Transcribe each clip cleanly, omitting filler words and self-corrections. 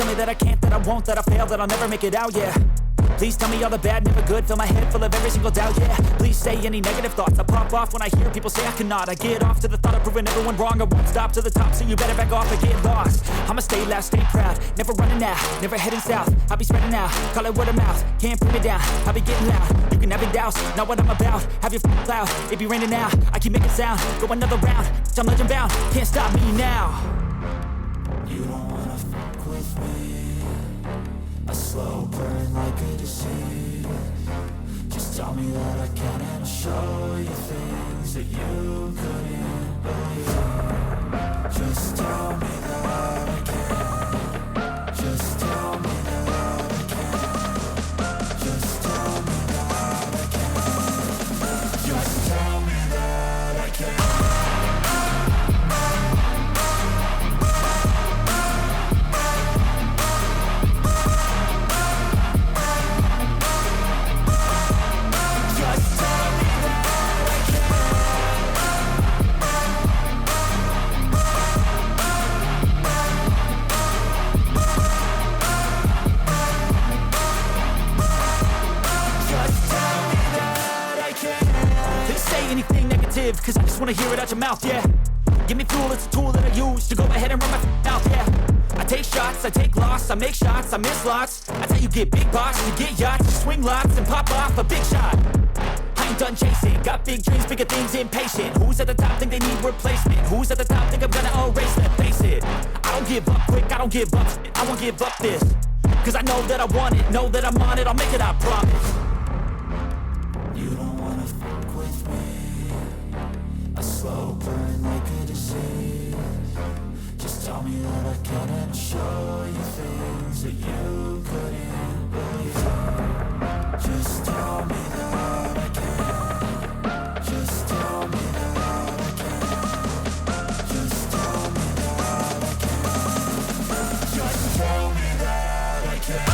me that I can't, that I won't, that I fail, that I'll never make it out, yeah. Please tell me all the bad, never good. Fill my head full of every single doubt, yeah. Please say any negative thoughts. I pop off when I hear people say I cannot. I get off to the thought of proving everyone wrong. I won't stop to the top, so you better back off or get lost. I'ma stay loud, stay proud, never running out, never heading south. I'll be spreading out, call it word of mouth. Can't put me down, I'll be getting loud. You can have it douse, not what I'm about. Have your cloud, it be raining now. I keep making sound, go another round. I'm legend bound, can't stop me now. You don't wanna fuck with me. A slow burn like a disease. Just tell me that I can and I'll show you things that you couldn't believe. Just tell me that I can. Just tell me that I can. Just tell me that I can. Just tell me that I can. Cause I just wanna hear it out your mouth, yeah. Give me fuel, it's a tool that I use to go ahead and run my mouth, yeah. I take shots, I take loss, I make shots, I miss lots. That's how you get big box, you get yachts, you swing lots and pop off a big shot. I ain't done chasing, got big dreams, bigger things, impatient. Who's at the top think they need replacement? Who's at the top think I'm gonna erase them? Face it, I don't give up quick, I don't give up, I won't give up this. Cause I know that I want it, know that I'm on it, I'll make it, I promise. You don't wanna fuck with me. A slow burn like a disease. Just tell me that I can and I'll show you things that you couldn't believe. Just tell me that I can. Just tell me that I can. Just tell me that I can. Just tell me that I can.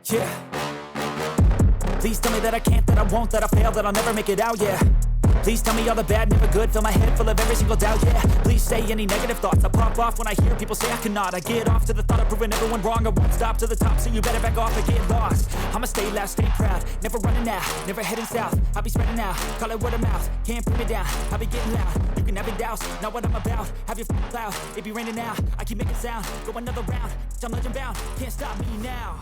Yeah. Please tell me that I can't, that I won't, that I fail, that I'll never make it out, yeah. Please tell me all the bad, never good. Fill my head full of every single doubt, yeah. Please say any negative thoughts. I pop off when I hear people say I cannot. I get off to the thought of proving everyone wrong. I won't stop to the top, so you better back off or get lost. I'ma stay loud, stay proud, never running out, never heading south. I'll be spreading out, call it word of mouth. Can't put me down, I'll be getting loud. You can have it douse, not what I'm about. Have your cloud, it be raining now. I keep making sound, go another round. I'm legend bound, can't stop me now.